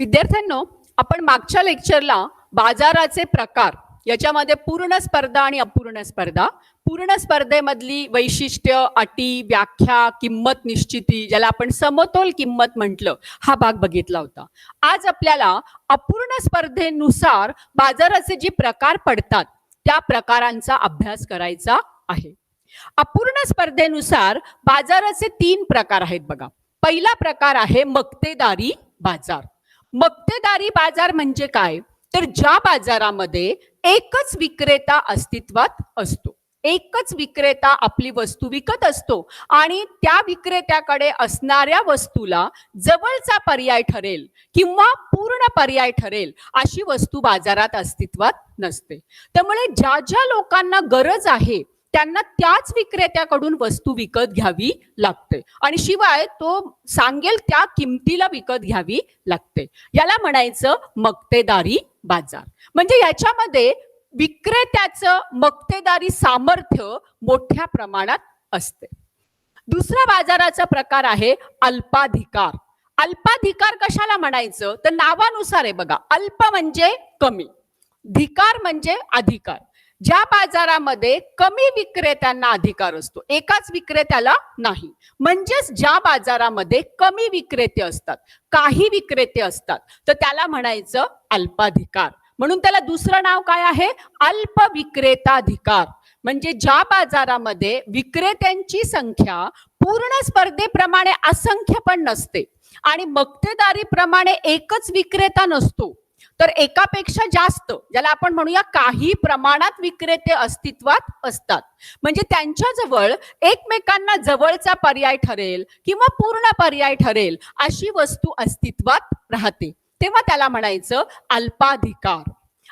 विद्यार्थ्यांनो, आपण मागच्या लेक्चरला बाजाराचे प्रकार याच्यामध्ये पूर्ण स्पर्धा आणि अपूर्ण स्पर्धा, पूर्ण स्पर्धेमधली वैशिष्ट्य, अटी, व्याख्या, किंमत निश्चिती, ज्याला आपण समतोल किंमत म्हटलं, हा भाग बघितला होता. आज आपल्याला अपूर्ण स्पर्धेनुसार बाजाराचे जे प्रकार पडतात त्या प्रकारांचा अभ्यास करायचा आहे. अपूर्ण स्पर्धेनुसार बाजाराचे 3 प्रकार आहेत बघा. पहिला प्रकार आहे मक्तेदारी बाजार. मक्तेदारी बाजार म्हणजे काय? तर ज्या बाजारामध्ये एकच विक्रेता अस्तित्वात असतो, एकच विक्रेता आपली वस्तू विकत असतो आणि त्या विक्रेत्याकडे असणाऱ्या वस्तूला जवळचा पर्याय ठरेल किंवा पूर्ण पर्याय ठरेल अशी वस्तू बाजारात अस्तित्वात नसते. त्यामुळे ज्या ज्या लोकांना गरज आहे त्यांना त्याच विक्रेत्याकडून वस्तू विकत घ्यावी लागते आणि शिवाय तो सांगेल त्या किमतीला विकत घ्यावी लागते. याला म्हणायचं मक्तेदारी बाजार. म्हणजे याच्यामध्ये विक्रेत्याचं मक्तेदारी सामर्थ्य मोठ्या प्रमाणात असते. दुसरा बाजाराचा प्रकार आहे अल्पाधिकार. अल्पाधिकार कशाला म्हणायचं? तर नावानुसार आहे बघा. अल्प म्हणजे कमी, धिकार म्हणजे अधिकार. ज्या बाजारामध्ये कमी विक्रेत्यांना अधिकार असतो, एकाच विक्रेत्याला नाही. म्हणजेच ज्या बाजारामध्ये कमी विक्रेते असतात, काही विक्रेते असतात, तर त्याला म्हणायचं अल्पाधिकार. म्हणून त्याला दुसरं नाव काय आहे? अल्प विक्रेताधिकार. म्हणजे ज्या बाजारामध्ये विक्रेत्यांची संख्या पूर्ण स्पर्धेप्रमाणे असंख्य पण नसते आणि मक्तेदारीप्रमाणे एकच विक्रेता नसतो, तर एकापेक्षा जास्त, ज्याला आपण म्हणूया काही प्रमाणात विक्रेते अस्तित्वात असतात. म्हणजे त्यांच्याजवळ एकमेकांना जवळचा पर्याय ठरेल किंवा पूर्ण पर्याय ठरेल अशी वस्तू अस्तित्वात राहते, तेव्हा त्याला म्हणायचं अल्पाधिकार.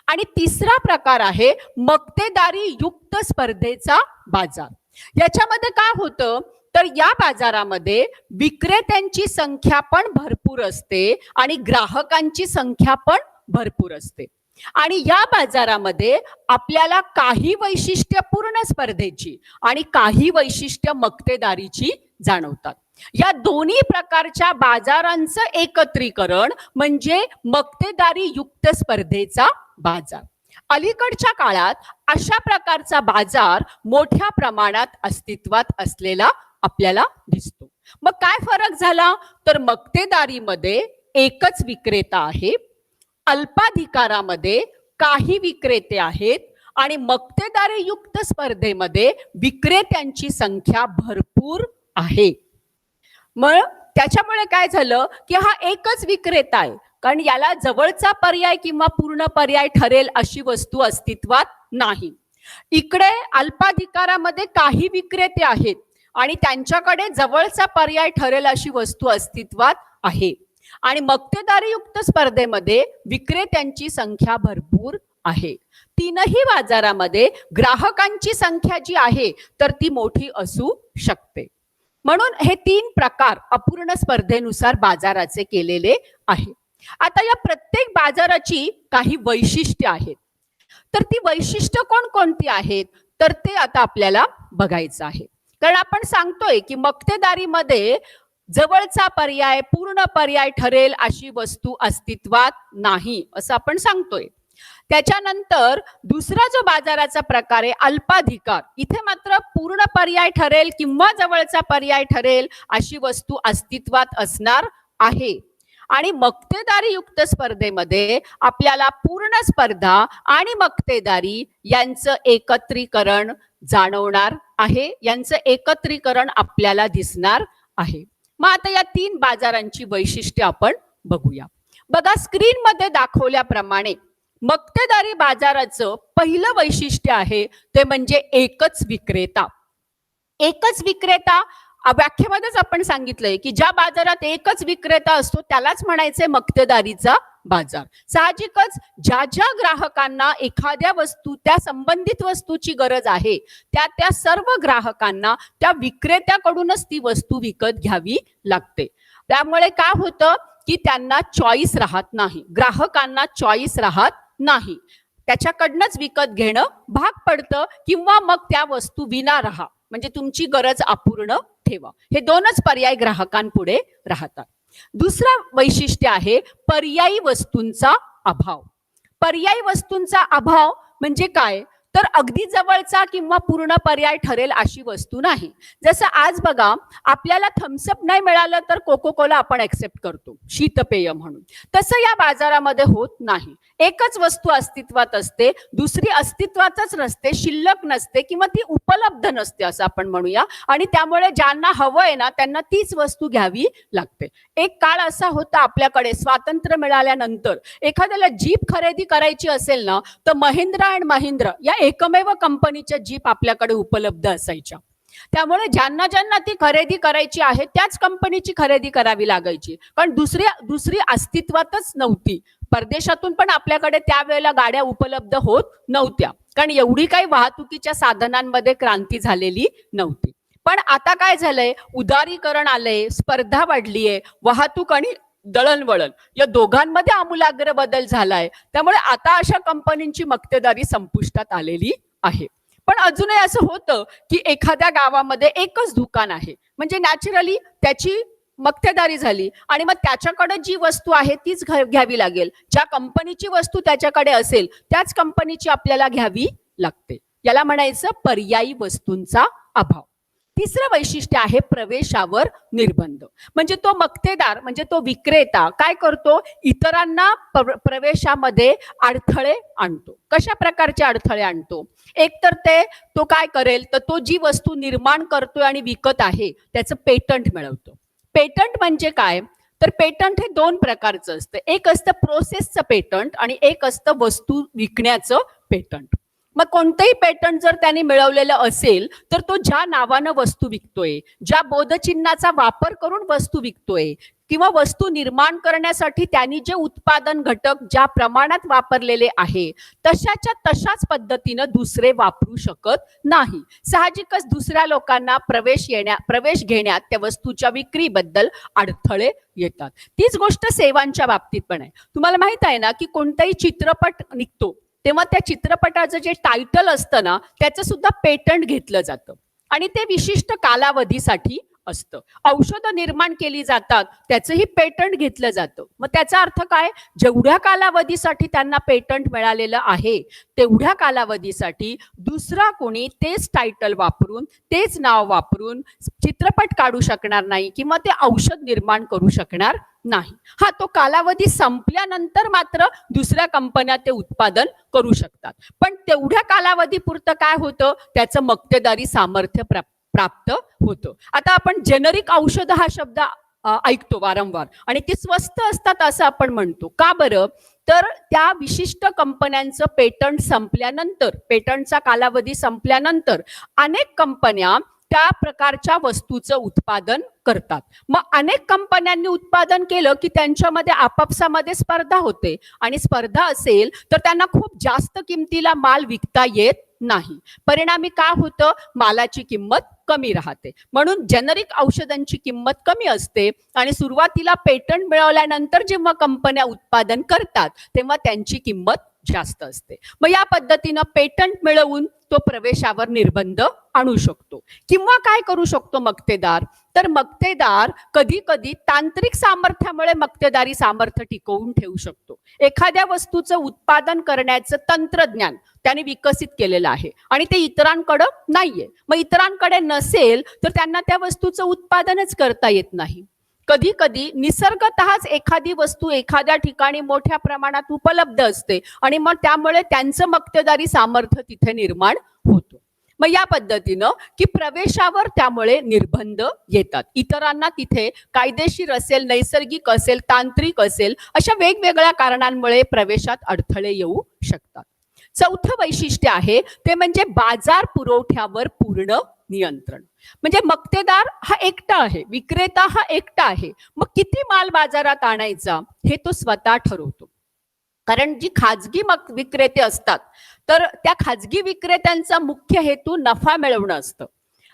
आणि तिसरा प्रकार आहे मक्तेदारी युक्त स्पर्धेचा बाजार. याच्यामध्ये काय होतं? तर या बाजारामध्ये विक्रेत्यांची संख्या पण भरपूर असते आणि ग्राहकांची संख्या पण भरपूर असते आणि या बाजारामध्ये आपल्याला काही वैशिष्ट्य पूर्ण स्पर्धेची आणि काही वैशिष्ट्य मक्तेदारीची जाणवतात. या दोन्ही प्रकारच्या बाजारांचं एकत्रीकरण म्हणजे मक्तेदारी युक्त स्पर्धेचा बाजार. अलीकडच्या काळात अशा प्रकारचा बाजार मोठ्या प्रमाणात अस्तित्वात असलेला आपल्याला दिसतो. मग काय फरक झाला? तर मक्तेदारीमध्ये एकच विक्रेता आहे, अल्पाधिकारामध्ये काही विक्रेते आहेत आणि मक्तेदारी युक्त स्पर्धेमध्ये विक्रेत्यांची संख्या भरपूर आहे. मग त्याच्यामुळे काय झालं की हा एकच विक्रेता आहे, कारण याला जवळचा पर्याय किंवा पूर्ण पर्याय ठरेल अशी वस्तू अस्तित्वात नाही. इकडे अल्पाधिकारामध्ये काही विक्रेते आहेत आणि त्यांच्याकडे जवळचा पर्याय ठरेल अशी वस्तू अस्तित्वात आहे आणि मक्तेदारी युक्त स्पर्धेमध्ये विक्रेत्यांची संख्या भरपूर आहे. तीनही बाजारामध्ये ग्राहकांची संख्या जी आहे तर ती मोठी असू शकते. म्हणून हे 3 प्रकार अपूर्ण स्पर्धेनुसार बाजाराचे केलेले आहे. आता या प्रत्येक बाजाराची काही वैशिष्ट्ये आहेत, तर ती वैशिष्ट्य कोणकोणती आहेत तर ते आता आपल्याला बघायचं आहे. कारण आपण सांगतोय की मक्तेदारीमध्ये जवळचा पर्याय पूर्ण पर्याय ठरेल अशी वस्तू अस्तित्वात नाही असं आपण सांगतोय. त्याच्यानंतर दुसरा जो बाजाराचा प्रकार आहे अल्पाधिकार, इथे मात्र पूर्ण पर्याय ठरेल किंवा जवळचा पर्याय ठरेल अशी वस्तू अस्तित्वात असणार आहे. आणि मक्तेदारी युक्त स्पर्धेमध्ये आपल्याला पूर्ण स्पर्धा आणि मक्तेदारी यांचं एकत्रीकरण जाणवणार आहे, यांचं एकत्रीकरण आपल्याला दिसणार आहे. मग आता या 3 बाजारांची वैशिष्ट्ये आपण बघूया. बघा, स्क्रीनमध्ये दाखवल्याप्रमाणे मक्तेदारी बाजाराचं पहिलं वैशिष्ट्य आहे ते म्हणजे एकच विक्रेता. एकच विक्रेता व्याख्येमध्येच आपण सांगितलंय की ज्या बाजारात एकच विक्रेता असतो त्यालाच म्हणायचे मक्तेदारीचा बाजार. साहजिकच ज्या ज्या ग्राहकांना एखाद्या वस्तू, त्या संबंधित वस्तूची गरज आहे त्या सर्व ग्राहकांना त्या विक्रेत्याकडूनच ती वस्तू विकत घ्यावी लागते. त्यामुळे काय होतं की त्यांना चॉईस राहत नाही, ग्राहकांना चॉईस राहत नाही, त्याच्याकडनंच विकत घेणं भाग पडतं किंवा मग त्या वस्तू विना राहा, म्हणजे तुमची गरज अपूर्ण ठेवा, हे 2च पर्याय ग्राहकांपुढे राहतात. दुसरं वैशिष्ट्य आहे पर्यायी वस्तूंचा अभाव. पर्यायी वस्तूंचा अभाव म्हणजे काय, तर अगदी जवळचा किंवा पूर्ण पर्याय ठरेल अशी वस्तू नाही. जसं आज बघा, आपल्याला थम्सअप नाही मिळालं तर कोको कोला आपण ऍक्सेप्ट करतो शीतपेय म्हणून. तसं या बाजारामध्ये होत नाही. एकच वस्तू अस्तित्वात असते, दुसरी अस्तित्वातच नसते, शिल्लक नसते किंवा ती उपलब्ध नसते असं आपण म्हणूया. आणि त्यामुळे ज्यांना हवंय ना त्यांना तीच वस्तू घ्यावी लागते. एक काळ असा होता आपल्याकडे स्वातंत्र्य मिळाल्यानंतर, एखाद्याला जीप खरेदी करायची असेल ना तर महिंद्रा अँड महिंद्रा या एकमेव कंपनीच्या जीप आपल्याकडे उपलब्ध असायच्या. त्यामुळे ज्यांना ज्यांना ती खरेदी करायची आहे त्याच कंपनीची खरेदी करावी लागायची, कारण दुसरी अस्तित्वातच नव्हती. परदेशातून पण आपल्याकडे त्यावेळेला गाड्या उपलब्ध होत नव्हत्या, कारण एवढी काही वाहतुकीच्या साधनांमध्ये क्रांती झालेली नव्हती. पण आता काय झालंय, उदारीकरण आलंय, स्पर्धा वाढलीये, वाहतूक आणि दळणवळण या दोघांमध्ये आमूलाग्र बदल झालाय. त्यामुळे आता अशा कंपनींची मक्तेदारी संपुष्टात आलेली आहे. पण अजूनही असं होतं की एखाद्या गावामध्ये एकच दुकान आहे, म्हणजे नॅचरली त्याची मक्तेदारी झाली आणि मग त्याच्याकडे जी वस्तू आहे तीच घ्यावी लागेल. ज्या कंपनीची वस्तू त्याच्याकडे असेल त्याच कंपनीची आपल्याला घ्यावी लागते. याला म्हणायचं पर्यायी वस्तूंचा अभाव. तिसरं वैशिष्ट्य आहे प्रवेशावर निर्बंध. म्हणजे तो मक्तेदार म्हणजे तो विक्रेता काय करतो, इतरांना प्रवेशामध्ये अडथळे आणतो. कशा प्रकारचे अडथळे आणतो, एक तर तो काय करेल तर तो जी वस्तू निर्माण करतोय आणि विकत आहे त्याचं पेटंट मिळवतो. पेटंट म्हणजे काय, तर पेटंट हे दोन प्रकारचं असतं. एक असतं प्रोसेसचं पेटंट आणि एक असतं वस्तू विकण्याचं पेटंट. मग कोणतंही पेटंट जर त्यांनी मिळवलेलं असेल तर तो ज्या नावानं वस्तू विकतोय, ज्या बोधचिन्हाचा वापर करून वस्तू विकतोय किंवा वस्तू निर्माण करण्यासाठी त्यांनी जे उत्पादन घटक ज्या प्रमाणात वापरलेले आहे तशाच्या तशाच पद्धतीनं दुसरे वापरू शकत नाही. साहजिकच दुसऱ्या लोकांना प्रवेश घेण्यात त्या वस्तूच्या विक्रीबद्दल अडथळे येतात. तीच गोष्ट सेवांच्या बाबतीत पण आहे. तुम्हाला माहित आहे ना की कोणताही चित्रपट निघतो तेव्हा त्या चित्रपटाचं जे टायटल असतं ना त्याचं सुद्धा पेटंट घेतलं जातं आणि ते विशिष्ट कालावधीसाठी असतं. औषधं निर्माण केली जातात त्याचंही पेटंट घेतलं जातं. मग त्याचा अर्थ काय, जेवढ्या कालावधीसाठी त्यांना पेटंट मिळालेलं आहे तेवढ्या कालावधीसाठी दुसरा कोणी तेच टायटल वापरून तेच नाव वापरून चित्रपट काढू शकणार नाही किंवा ते औषध निर्माण करू शकणार नाही. हा तो कालावधी संपल्यानंतर मात्र दुसऱ्या कंपन्या ते उत्पादन करू शकतात. पण तेवढ्या कालावधीपुरतं काय होतं, त्याचं मक्तेदारी सामर्थ्य प्राप्त होतं. आता आपण जेनरिक औषध हा शब्द ऐकतो वारंवार आणि ते स्वस्त असतात असं आपण म्हणतो. का बरं, तर त्या विशिष्ट कंपन्यांचं पेटंट संपल्यानंतर, पेटंटचा कालावधी संपल्यानंतर अनेक कंपन्या त्या प्रकारच्या वस्तूचं उत्पादन करतात. मग अनेक कंपन्यांनी उत्पादन केलं की त्यांच्यामध्ये आपापसामध्ये स्पर्धा होते आणि स्पर्धा असेल तर त्यांना खूप जास्त किमतीला माल विकता येत नाही. परिणामी काय होतं, मालाची किंमत कमी राहते. म्हणून जेनरिक औषधांची किंमत कमी असते आणि सुरुवातीला पेटंट मिळवल्यानंतर जेव्हा कंपन्या उत्पादन करतात तेव्हा त्यांची किंमत जास्त असते. मग या पद्धतीनं पेटंट मिळवून तो प्रवेशावर निर्बंध आणू शकतो. किंवा काय करू शकतो मक्तेदार, तर मक्तेदार कधी कधी तांत्रिक सामर्थ्यामुळे मक्तेदारी सामर्थ्य टिकवून ठेवू शकतो. एखाद्या वस्तूचं उत्पादन करण्याचं तंत्रज्ञान त्याने विकसित केलेलं आहे आणि ते इतरांकडे नाहीये. मग इतरांकडे नसेल तर त्यांना त्या वस्तूचं उत्पादनच करता येत नाही. कधी कधी निसर्गतःच एखादी वस्तू एखाद्या ठिकाणी मोठ्या प्रमाणात उपलब्ध असते आणि मग त्यामुळे त्यांचं मक्तेदारी सामर्थ्य तिथे निर्माण होतो. मग या पद्धतीनं की प्रवेशावर त्यामुळे निर्बंध येतात. इतरांना तिथे कायदेशीर असेल, नैसर्गिक असेल, तांत्रिक असेल, अशा वेगवेगळ्या कारणांमुळे प्रवेशात अडथळे येऊ शकतात. चौथं वैशिष्ट्य आहे ते म्हणजे बाजार पुरवठ्यावर पूर्ण नियंत्रण. म्हणजे मक्तेदार हा एकटा आहे, विक्रेता हा एकटा आहे. मग किती माल बाजारात आणायचा हे तो स्वतः ठरवतो. कारण जी खाजगी विक्रेते असतात तर त्या खाजगी विक्रेत्यांचा मुख्य हेतू नफा मिळवणं असतं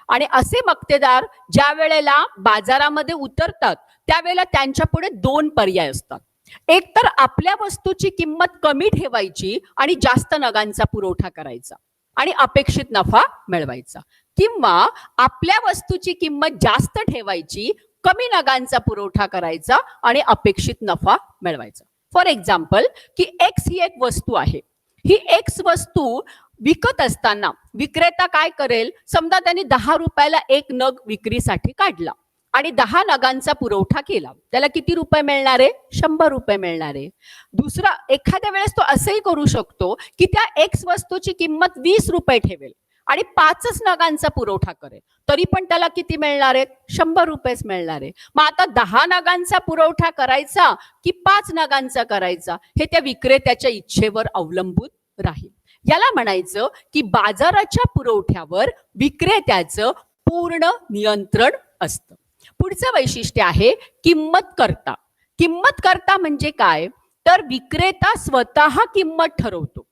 आणि असे मक्तेदार ज्या वेळेला बाजारामध्ये उतरतात त्यावेळेला त्यांच्या पुढे दोन पर्याय असतात. एक तर आपल्या वस्तूची किंमत कमी ठेवायची आणि जास्त नगांचा पुरवठा करायचा आणि अपेक्षित नफा मिळवायचा, किंवा आपल्या वस्तूची किंमत जास्त ठेवायची, कमी नगांचा पुरवठा करायचा आणि अपेक्षित नफा मिळवायचा. फॉर एक्झाम्पल की एक्स ही एक वस्तू आहे. ही एक्स वस्तू विकत असताना विक्रेता काय करेल, समजा त्यांनी 10 रुपयाला एक नग विक्रीसाठी काढला आणि 10 नगांचा पुरवठा केला, त्याला किती रुपये मिळणार आहे? 100 रुपये मिळणार आहे. दुसरा एखाद्या वेळेस तो असंही करू शकतो की त्या एक्स वस्तूची किंमत 20 रुपये ठेवेल आणि 5च नगांचा पुरवठा करेल, तरी पण त्याला किती मिळणार आहेत? 100 रुपयेच मिळणार आहे. मग आता 10 नगांचा पुरवठा करायचा की 5 नगांचा करायचा, हे त्या विक्रेत्याच्या इच्छेवर अवलंबून राहील. याला म्हणायचं की बाजाराच्या पुरवठ्यावर विक्रेत्याचं पूर्ण नियंत्रण असतं. पुढचं वैशिष्ट्य आहे किंमत कर्ता. किंमत कर्ता म्हणजे काय, तर विक्रेता स्वतः किंमत ठरवतो.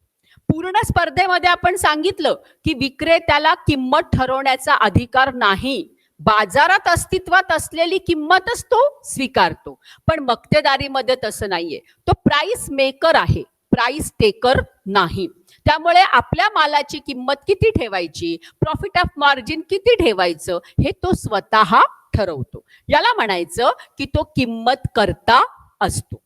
पूर्ण स्पर्धेमध्ये आपण सांगितलं की विक्रेत्याला किंमत ठरवण्याचा अधिकार नाही. बाजारात अस्तित्वात असलेली किंमतच तो स्वीकारतो. पण मक्तेदारीमध्ये तसं नाहीये. तो प्राइस मेकर आहे, प्राइस टेकर नाही. त्यामुळे आपल्या मालाची किंमत किती ठेवायची, प्रॉफिट ऑफ मार्जिन किती ठेवायचं, हे तो स्वतः ठरवतो. याला म्हणायचं की तो किंमत कर्ता असतो.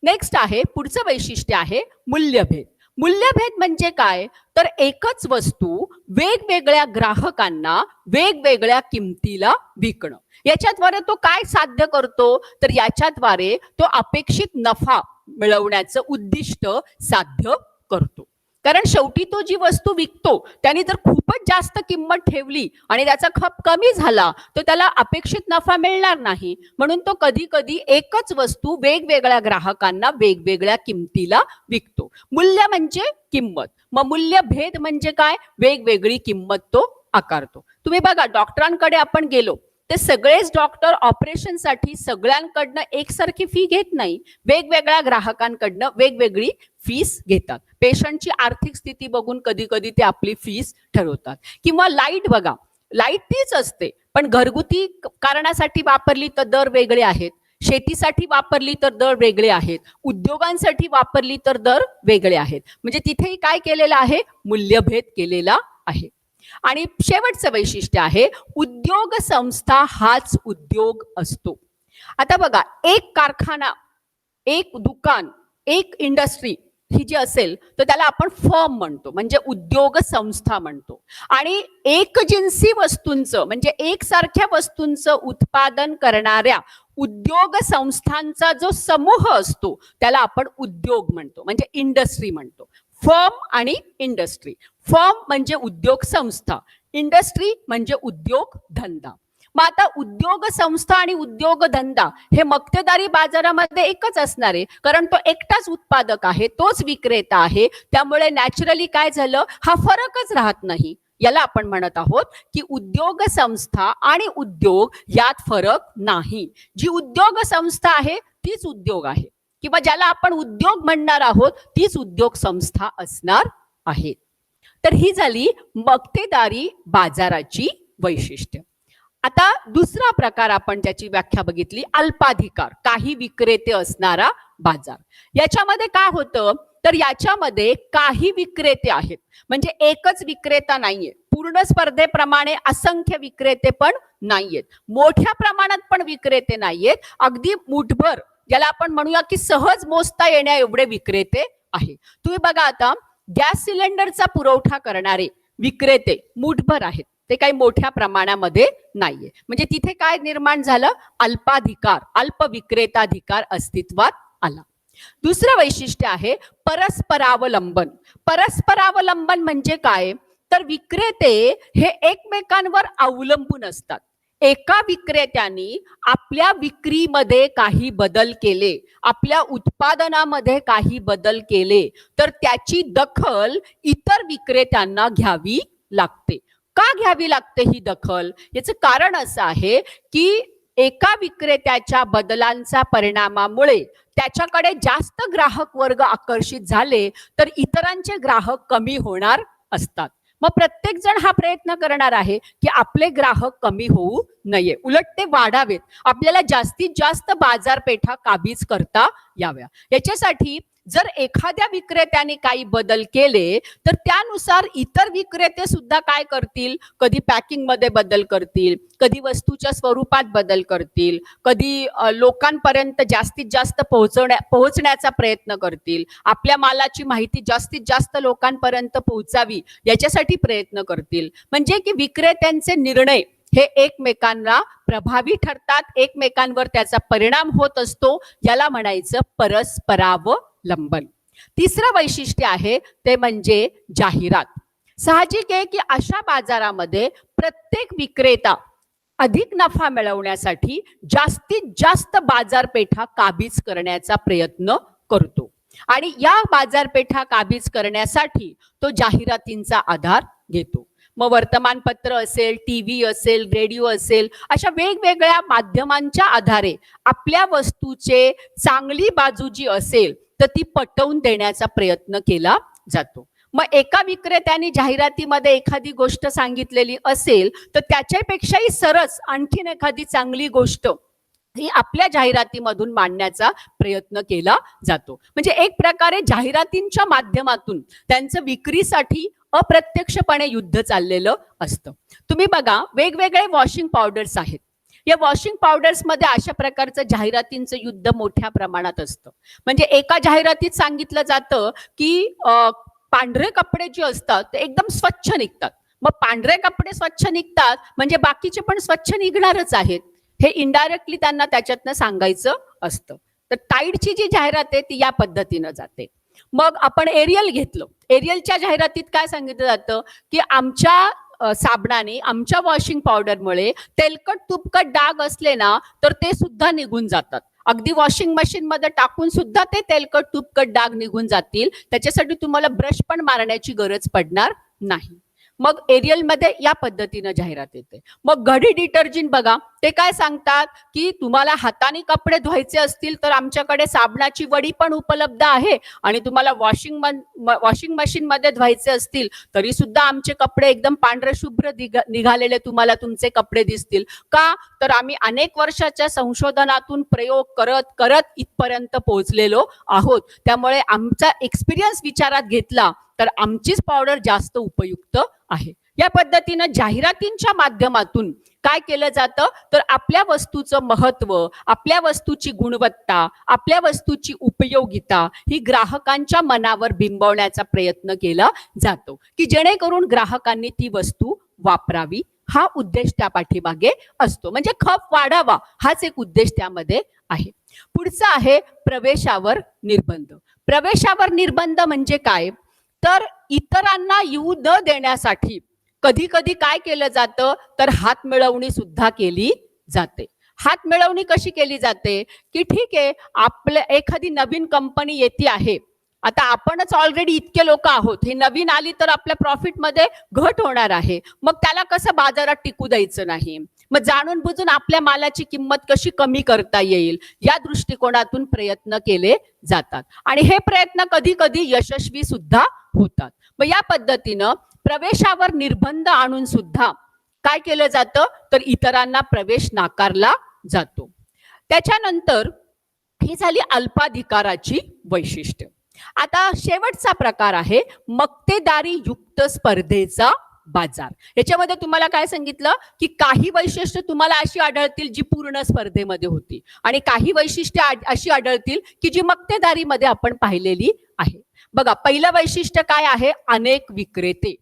नेक्स्ट आहे, पुढचं वैशिष्ट्य आहे मूल्यभेद. मूल्यभेद म्हणजे काय, तर एकच वस्तू वेगवेगळ्या ग्राहकांना वेगवेगळ्या किमतीला विकणं. याच्याद्वारे तो काय साध्य करतो, तर याच्याद्वारे तो अपेक्षित नफा मिळवण्याचं उद्दिष्ट साध्य करतो. कारण शेवटी तो जी वस्तू विकतो त्याने जर खूपच जास्त किंमत ठेवली आणि त्याचा खप कमी झाला तर त्याला अपेक्षित नफा मिळणार नाही. म्हणून तो कधी कधी एकच वस्तू वेगवेगळ्या ग्राहकांना वेगवेगळ्या किमतीला विकतो. मूल्य म्हणजे किंमत, मग मूल्य भेद म्हणजे काय, वेगवेगळी किंमत तो आकारतो. तुम्ही बघा, डॉक्टरांकडे आपण गेलो ते सगळेच डॉक्टर ऑपरेशनसाठी सगळ्यांकडनं एकसारखी फी घेत नाही, वेगवेगळ्या ग्राहकांकडनं वेगवेगळी फीस घेतात. पेशंटची आर्थिक स्थिती बघून कधी कधी ते आपली फीस ठरवतात. किंवा लाईट बघा, लाईट तीच असते पण घरगुती कारणासाठी वापरली तर दर वेगळे आहेत, शेतीसाठी वापरली तर दर वेगळे आहेत, उद्योगांसाठी वापरली तर दर वेगळे आहेत. म्हणजे तिथेही काय केलेलं आहे, मूल्यभेद केलेला आहे. आणि शेवटचं वैशिष्ट्य आहे उद्योग संस्था हाच उद्योग असतो. आता बघा, एक कारखाना, एक दुकान, एक इंडस्ट्री ही जी असेल तर त्याला आपण फर्म म्हणतो, म्हणजे उद्योग संस्था म्हणतो. आणि एकजिन्सी वस्तूंचं म्हणजे एकसारख्या वस्तूंचं उत्पादन करणाऱ्या उद्योग संस्थांचा जो समूह असतो त्याला आपण उद्योग म्हणतो, म्हणजे इंडस्ट्री म्हणतो. फर्म आणि इंडस्ट्री, फर्म म्हणजे उद्योग संस्था, इंडस्ट्री म्हणजे उद्योग धंदा. मग आता उद्योग संस्था आणि उद्योग धंदा हे मक्तेदारी बाजारामध्ये एकच असणार आहे, कारण तो एकटाच उत्पादक आहे, तोच विक्रेता आहे. त्यामुळे नॅचरली काय झालं, हा फरकच राहत नाही. याला आपण म्हणत आहोत की उद्योग संस्था आणि उद्योग यात फरक नाही. जी उद्योग संस्था आहे तीच उद्योग आहे, किंवा ज्याला आपण उद्योग म्हणणार आहोत तीच उद्योग संस्था असणार आहे. तर ही झाली मक्तेदारी बाजाराची वैशिष्ट्य. आता दुसरा प्रकार आपण त्याची व्याख्या बघितली, अल्पाधिकार, काही विक्रेते असणारा बाजार. याच्यामध्ये काय होतं, तर याच्यामध्ये काही विक्रेते आहेत, म्हणजे एकच विक्रेता नाहीये. पूर्ण स्पर्धेप्रमाणे असंख्य विक्रेते पण नाहीयेत, मोठ्या प्रमाणात पण विक्रेते नाहीयेत. अगदी मुठभर, ज्याला आपण म्हणूया की सहज मोजता येण्या एवढे विक्रेते आहे. तुम्ही बघा, आता गॅस सिलेंडरचा पुरवठा करणारे विक्रेते मुठभर आहेत, ते काही मोठ्या प्रमाणामध्ये नाहीये. म्हणजे तिथे काय निर्माण झालं, अल्पाधिकार, अल्प विक्रेताधिकार अस्तित्वात आला. दुसरं वैशिष्ट्य आहे परस्परावलंबन. परस्परावलंबन म्हणजे काय, तर विक्रेते हे एकमेकांवर अवलंबून असतात. एका विक्रेत्याने आपल्या विक्रीमध्ये काही बदल केले, आपल्या उत्पादनामध्ये काही बदल केले तर त्याची दखल इतर विक्रेत्यांना घ्यावी लागते. का घ्यावी लागते ही दखल, याचं कारण असं आहे की एका विक्रेत्याच्या बदलांचा परिणामामुळे त्याच्याकडे जास्त ग्राहक वर्ग आकर्षित झाले तर इतरांचे ग्राहक कमी होणार असतात. मग प्रत्येक जण हा प्रयत्न करणार आहे की आपले ग्राहक कमी होऊ नये, उलट ते वाढावेत, आपल्याला जास्तीत जास्त बाजारपेठा काबीज करता याव्या. याच्यासाठी जर एखाद्या विक्रेत्याने काही बदल केले तर त्यानुसार इतर विक्रेते सुद्धा काय करतील, कधी पॅकिंग मध्ये बदल करतील, कधी वस्तूच्या स्वरूपात बदल करतील, कधी लोकांपर्यंत जास्तीत जास्त पोहोचण्याचा प्रयत्न करतील, आपल्या मालाची माहिती जास्तीत जास्त लोकांपर्यंत पोहोचावी याच्यासाठी प्रयत्न करतील. म्हणजे की विक्रेत्यांचे निर्णय हे एकमेकांना प्रभावी ठरतात, एकमेकांवर त्याचा परिणाम होत असतो. याला म्हणायचं परस्परावलंबन. तिसरं वैशिष्ट्य आहे ते म्हणजे जाहिरात. साहजिक आहे की अशा बाजारामध्ये प्रत्येक विक्रेता अधिक नफा मिळवण्यासाठी जास्तीत जास्त बाजारपेठा काबीज करण्याचा प्रयत्न करतो आणि या बाजारपेठा काबीज करण्यासाठी तो जाहिरातींचा आधार घेतो. मग वर्तमानपत्र असेल, टीव्ही असेल, रेडिओ असेल, अशा वेगवेगळ्या माध्यमांच्या आधारे आपल्या वस्तूचे चांगली बाजू जी असेल तर ती पटवून देण्याचा प्रयत्न केला जातो. मग एका विक्रेत्याने जाहिरातीमध्ये एखादी गोष्ट सांगितलेली असेल तर त्याच्यापेक्षाही सरस आणखीन एखादी चांगली गोष्ट ही आपल्या जाहिरातीमधून मांडण्याचा प्रयत्न केला जातो. म्हणजे एक प्रकारे जाहिरातींच्या माध्यमातून त्यांचं विक्रीसाठी अप्रत्यक्षपणे युद्ध चाललेलं असतं. तुम्ही बघा, वेगवेगळे वॉशिंग पावडर्स आहेत. या वॉशिंग पावडर्स मध्ये अशा प्रकारचं जाहिरातींचं युद्ध मोठ्या प्रमाणात असतं. म्हणजे एका जाहिरातीत सांगितलं जातं की पांढरे कपडे जे असतात ते एकदम स्वच्छ निघतात. मग पांढरे कपडे स्वच्छ निघतात म्हणजे बाकीचे पण स्वच्छ निघणारच आहेत, हे इनडायरेक्टली त्यांना त्याच्यातनं सांगायचं असतं. तर टाईडची जी जाहिरात आहे ती या पद्धतीनं जाते. मग आपण एरियल घेतलं, एरियलच्या जाहिरातीत काय सांगितलं जातं की आमच्या साबणाने, आमच्या वॉशिंग पावडरमुळे तेलकट तुपकट डाग असले ना तर ते सुद्धा निघून जातात. अगदी वॉशिंग मशीन मध्ये टाकून सुद्धा ते तेलकट तुपकट डाग निघून जातील. त्याच्यासाठी तुम्हाला ब्रश पण मारण्याची गरज पडणार नाही. मग एरियल मध्ये या पद्धतीनं जाहिरात येते. मग घडी डिटर्जंट बघा, ते काय सांगतात की तुम्हाला हाताने कपडे धुवायचे असतील तर आमच्याकडे साबणाची वडी पण उपलब्ध आहे आणि तुम्हाला वॉशिंग मशीन मध्ये धुवायचे असतील तरी सुद्धा आमचे कपडे एकदम पांढरे शुभ्र निघालेले तुम्हाला तुमचे कपडे दिसतील. का तर आम्ही अनेक वर्षाच्या संशोधनातून प्रयोग करत करत इथपर्यंत पोहोचलेलो आहोत. त्यामुळे आमचा एक्सपिरियन्स विचारात घेतला तर आमचीच पावडर जास्त उपयुक्त आहे. या पद्धतीनं जाहिरातींच्या माध्यमातून काय केलं जातं तर आपल्या वस्तूचं महत्व, आपल्या वस्तूची गुणवत्ता, आपल्या वस्तूची उपयोगिता ही ग्राहकांच्या मनावर बिंबवण्याचा प्रयत्न केला जातो की जेणेकरून ग्राहकांनी ती वस्तू वापरावी. हा उद्देश त्या पाठीमागे असतो. म्हणजे खप वाढावा हाच एक उद्देश त्यामध्ये आहे. पुढचा आहे प्रवेशावर निर्बंध. प्रवेशावर निर्बंध म्हणजे काय तर इतरांना येऊ न देण्यासाठी कधी कधी काय केलं जातं तर हात मिळवणी सुद्धा केली जाते. हात मिळवणी कशी केली जाते की ठीक आहे, आपल्या एखादी नवीन कंपनी येते आहे, आता आपणच ऑलरेडी इतके लोक आहोत, ही नवीन आली तर आपल्या प्रॉफिट मध्ये घट होणार आहे, मग त्याला कसं बाजारात टिकू द्यायचं नाही, मग जाणून बुजून आपल्या मालाची किंमत कशी कमी करता येईल या दृष्टिकोनातून प्रयत्न केले जातात आणि हे प्रयत्न कधी कधी यशस्वी सुद्धा होतात. मग या पद्धतीनं प्रवेशावर निर्बंध आणून सुद्धा काय केलं जातं तर इतरांना प्रवेश नाकारला जातो. त्याच्यानंतर ही झाली अल्पाधिकाराची वैशिष्ट्य. आता शेवटचा प्रकार आहे मक्तेदारी युक्त स्पर्धेचा बाजार. याच्यामध्ये तुम्हाला काय सांगितलं की काही वैशिष्ट्य तुम्हाला अशी आढळतील जी पूर्ण स्पर्धेमध्ये होती आणि काही वैशिष्ट्य अशी आढळतील की जी मक्तेदारीमध्ये आपण पाहिलेली आहे. बघा, पहिलं वैशिष्ट्य काय आहे, अनेक विक्रेते.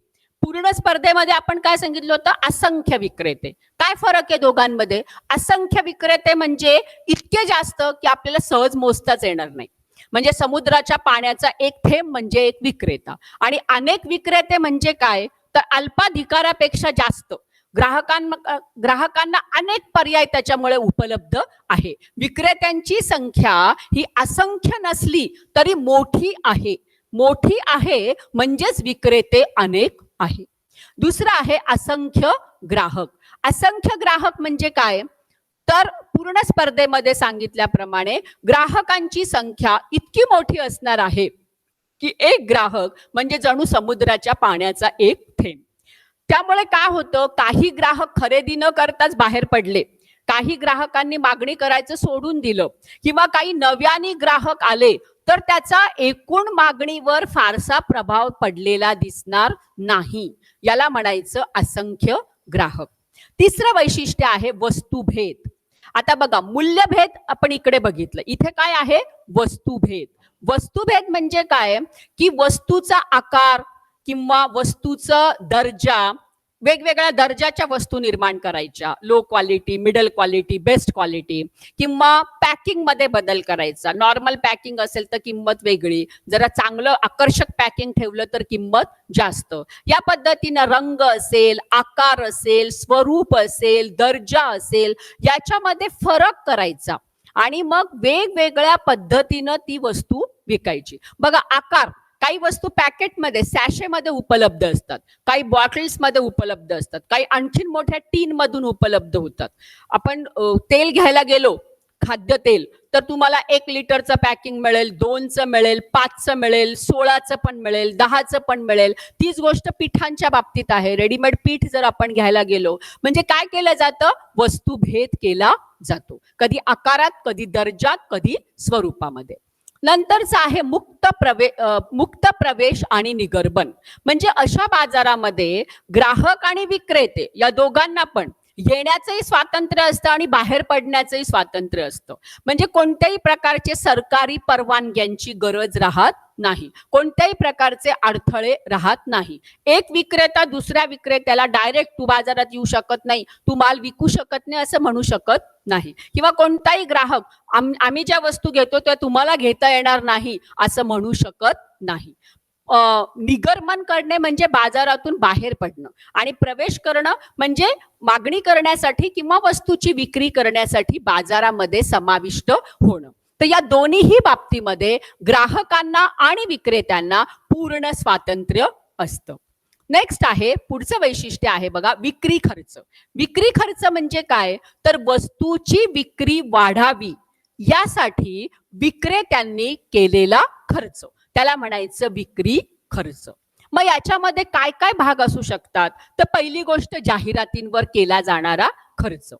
पूर्ण स्पर्धेमध्ये आपण काय सांगितलं होतं, असंख्य विक्रेते. काय फरक आहे दोघांमध्ये, असंख्य विक्रेते म्हणजे इतके जास्त की आपल्याला सहज मोजताच येणार नाही. म्हणजे समुद्राच्या पाण्याचा एक थेंब म्हणजे एक विक्रेता आणि अनेक विक्रेते म्हणजे काय तर अल्पाधिकारापेक्षा जास्त ग्राहकांना अनेक पर्याय त्याच्यामुळे उपलब्ध आहे. विक्रेत्यांची संख्या ही असंख्य नसली तरी मोठी आहे. मोठी आहे म्हणजेच विक्रेते अनेक आहे. दुसरं आहे असंख्य ग्राहक. असंख्य ग्राहक म्हणजे काय तर पूर्ण स्पर्धेमध्ये सांगितल्याप्रमाणे ग्राहकांची संख्या इतकी मोठी असणार आहे की एक ग्राहक म्हणजे जणू समुद्राच्या पाण्याचा एक थेंब. त्यामुळे काय होतं, काही ग्राहक खरेदी न करताच बाहेर पडले, काही ग्राहकांनी मागणी करायचं सोडून दिलं किंवा काही नव्याने ग्राहक आले तर त्याचा एकूण मागणीवर फारसा प्रभाव पडलेला दिसणार नाही. याला म्हणायचं असंख्य ग्राहक. तिसरं वैशिष्ट्य आहे वस्तुभेद. आता बघा, मूल्यभेद आपण इकडे बघितलं, इथे काय आहे? वस्तुभेद. वस्तुभेद म्हणजे काय की वस्तूचा आकार किंवा वस्तूचा दर्जा, वेगवेगळ्या दर्जाच्या वस्तू निर्माण करायच्या, low quality, middle quality, best quality, किंवा पॅकिंग मध्ये बदल करायचा. नॉर्मल पॅकिंग असेल तर किंमत वेगळी, जरा चांगलं आकर्षक पॅकिंग ठेवलं तर किंमत जास्त. या पद्धतीनं रंग असेल, आकार असेल, स्वरूप असेल, दर्जा असेल, याच्यामध्ये फरक करायचा आणि मग वेगवेगळ्या पद्धतीनं ती वस्तू विकायची. बघा, आकार, काही वस्तू पॅकेटमध्ये, सॅशेमध्ये उपलब्ध असतात, काही बॉटल्समध्ये उपलब्ध असतात, काही आणखीन मोठ्या टीन मधून उपलब्ध होतात. आपण तेल घ्यायला गेलो, खाद्यतेल, तर तुम्हाला 1 लिटरचं पॅकिंग मिळेल, 2चं मिळेल, 5चं मिळेल, 16चं पण मिळेल, 10चं पण मिळेल. तीच गोष्ट पिठांच्या बाबतीत आहे. रेडीमेड पीठ जर आपण घ्यायला गेलो, म्हणजे काय केलं जातं? वस्तुभेद केला जातो, कधी आकारात, कधी दर्जात, कधी स्वरूपामध्ये. नंतरचं आहे मुक्त प्रवेश आणि निगर्बन. म्हणजे अशा बाजारामध्ये ग्राहक आणि विक्रेते या दोघांना पण येण्याचंही स्वातंत्र्य असतं आणि बाहेर पडण्याचंही स्वातंत्र्य असतं. म्हणजे कोणत्याही प्रकारचे सरकारी परवानग्यांची गरज राहत नाही, कोणत्याही प्रकारचे अडथळे राहत नाही. एक विक्रेता दुसऱ्या विक्रेत्याला डायरेक्ट तू बाजारात येऊ शकत नाही, तू माल विकू शकत नाही असं म्हणू शकत नाही, किंवा कोणताही ग्राहक आम्ही ज्या वस्तू घेतो त्या तुम्हाला घेता येणार नाही असं म्हणू शकत नाही. निगर्मन करणे म्हणजे बाजारातून बाहेर पडणं, आणि प्रवेश करणं म्हणजे मागणी करण्यासाठी किंवा वस्तूची विक्री करण्यासाठी बाजारामध्ये समाविष्ट होणं. तर या दोन्हीही बाबतीमध्ये ग्राहकांना आणि विक्रेत्यांना पूर्ण स्वातंत्र्य असतं. नेक्स्ट आहे, पुढचं वैशिष्ट्य आहे बघा, विक्री खर्च. विक्री खर्च म्हणजे काय? तर वस्तूची विक्री वाढावी यासाठी विक्रेत्यांनी केलेला खर्च, त्याला म्हणायचं विक्री खर्च. मग याच्यामध्ये काय काय भाग असू शकतात? तर पहिली गोष्ट, जाहिरातींवर केला जाणारा खर्च.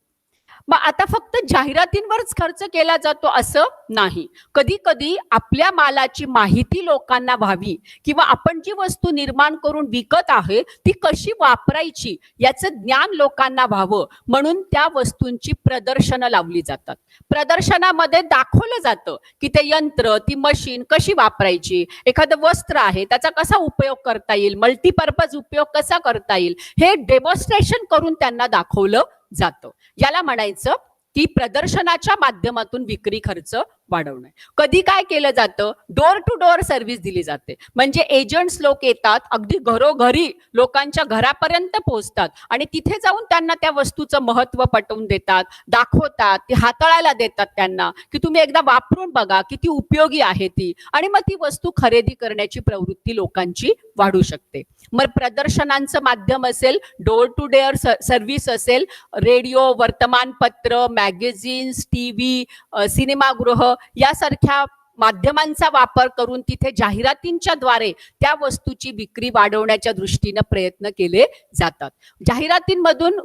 मग आता फक्त जाहिरातींवरच खर्च केला जातो असं नाही. कधी कधी आपल्या मालाची माहिती लोकांना व्हावी किंवा आपण जी वस्तू निर्माण करून विकत आहे ती कशी वापरायची याचं ज्ञान लोकांना व्हावं म्हणून त्या वस्तूंची प्रदर्शनं लावली जातात. प्रदर्शनामध्ये दाखवलं जातं की ते यंत्र, ती मशीन कशी वापरायची, एखादं वस्त्र आहे त्याचा कसा उपयोग करता येईल, मल्टीपर्पज उपयोग कसा करता येईल, हे डेमॉन्स्ट्रेशन करून त्यांना दाखवलं जातं. याला म्हणायचं की प्रदर्शनाच्या माध्यमातून विक्री खर्च वाढवणं. कधी काय केलं जातं? डोर टू डोर सर्व्हिस दिली जाते. म्हणजे एजंट्स लोक येतात, अगदी घरोघरी लोकांच्या घरापर्यंत पोहोचतात आणि तिथे जाऊन त्यांना त्या वस्तूचं महत्व पटवून देतात, दाखवतात, ती हाताळायला देतात त्यांना की तुम्ही एकदा वापरून बघा किती उपयोगी आहे ती, आणि मग ती वस्तू खरेदी करण्याची प्रवृत्ती लोकांची वाढू शकते. मग प्रदर्शनांचं माध्यम असेल, डोर टू डोर सर्व्हिस असेल, रेडिओ, वर्तमानपत्र, मॅगझिन्स, टीव्ही, सिनेमागृह यासारख्या माध्यमांचा वापर करून तिथे जाहिरातींच्या द्वारे त्या वस्तूची विक्री वाढवण्याच्या दृष्टीने प्रयत्न केले जातात. जाहिरातींमधून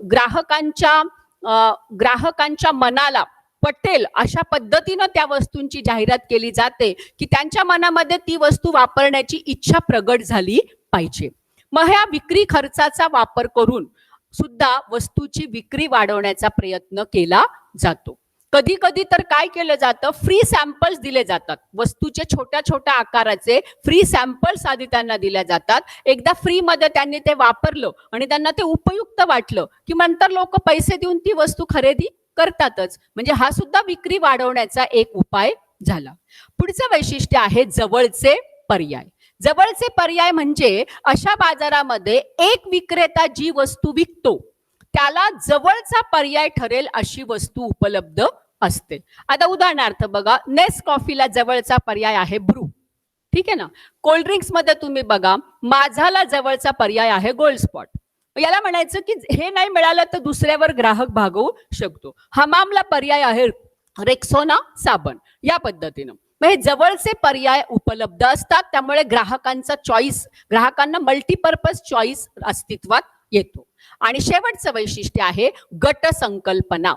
ग्राहकांच्या मनाला पटेल अशा पद्धतीनं त्या वस्तूंची जाहिरात केली जाते की त्यांच्या मनामध्ये ती वस्तू वापरण्याची इच्छा प्रगट झाली पाहिजे. मग ह्या विक्री खर्चाचा वापर करून सुद्धा वस्तूची विक्री वाढवण्याचा प्रयत्न केला जातो. कधी कधी तर काय केलं जातं, फ्री सॅम्पल्स दिले जातात, वस्तूचे छोट्या छोट्या आकाराचे फ्री सॅम्पल्स आधी त्यांना दिल्या जातात. एकदा फ्री मध्ये त्यांनी ते वापरलं आणि त्यांना ते उपयुक्त वाटलं की नंतर लोक पैसे देऊन ती वस्तू खरेदी करतातच. म्हणजे हा सुद्धा विक्री वाढवण्याचा एक उपाय झाला. पुढचं वैशिष्ट्य आहे जवळचे पर्याय. जवळचे पर्याय म्हणजे अशा बाजारामध्ये एक विक्रेता जी वस्तू विकतो त्याला जवळचा पर्याय ठरेल अशी वस्तू उपलब्ध असते. आता उदाहरणार्थ बघा, नेस कॉफीला जवळचा पर्याय आहे ब्रू, ठीक आहे ना. कोल्ड्रिंक्स मध्ये तुम्ही बघा, माझाला जवळचा पर्याय आहे गोल्ड स्पॉट. याला म्हणायचं की हे नाही मिळालं तर दुसऱ्यावर ग्राहक भागवू शकतो. हमामला पर्याय आहे रेक्सोना साबण. या पद्धतीनं हे जवळचे पर्याय उपलब्ध असतात, त्यामुळे ग्राहकांचा चॉईस, ग्राहकांना मल्टीपर्पज चॉईस अस्तित्वात येतो. आणि शेवटचं वैशिष्ट्य आहे गट संकल्पना.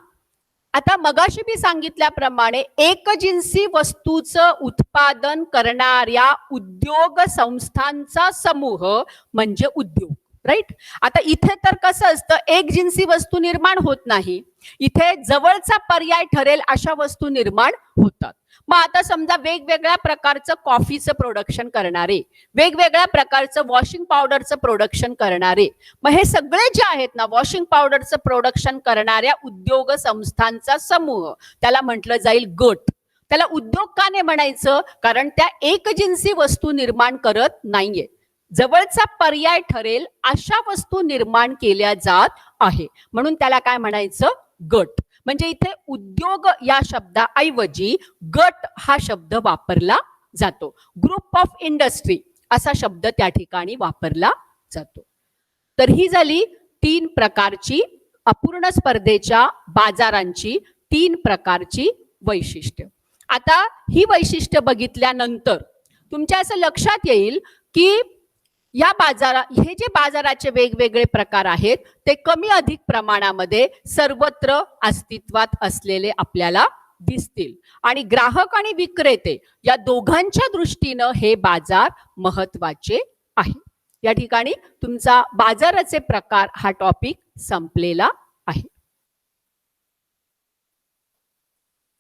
आता मगाशी मी सांगितल्याप्रमाणे एकजिन्सी वस्तूचं उत्पादन करणाऱ्या उद्योग संस्थांचा समूह म्हणजे उद्योग, राईट. आता इथे तर कसं असतं, एक जिन्सी वस्तू निर्माण होत नाही, इथे जवळचा पर्याय ठरेल अशा वस्तू निर्माण होतात. मग आता समजा वेगवेगळ्या प्रकारचं कॉफीचं प्रोडक्शन करणारे, वेगवेगळ्या प्रकारचं वॉशिंग पावडरचं प्रोडक्शन करणारे, मग हे सगळे जे आहेत ना वॉशिंग पावडरचं प्रोडक्शन करणाऱ्या उद्योग संस्थांचा समूह, त्याला म्हटलं जाईल गट. त्याला उद्योग का नाही म्हणायचं, कारण त्या एकजिन्सी वस्तू निर्माण करत नाहीये, जवळचा पर्याय ठरेल अशा वस्तू निर्माण केल्या जात आहे, म्हणून त्याला काय म्हणायचं, गट. म्हणजे इथे उद्योग या शब्दाऐवजी गट हा शब्द वापरला जातो. ग्रुप ऑफ इंडस्ट्री असा शब्द त्या ठिकाणी वापरला जातो. तर ही झाली 3 प्रकारची अपूर्ण स्पर्धेच्या बाजारांची 3 प्रकारची वैशिष्ट्य. आता ही वैशिष्ट्य बघितल्यानंतर तुमच्या असं लक्षात येईल की या हे जे बाजाराचे वेगवेगळे प्रकार आहेत ते कमी अधिक प्रमाणामध्ये सर्वत्र अस्तित्वात असलेले आपल्याला दिसतील, आणि ग्राहक आणि विक्रेते या दोघांच्या दृष्टीनं हे बाजार महत्वाचे आहे. या ठिकाणी तुमचा बाजाराचे प्रकार हा टॉपिक संपलेला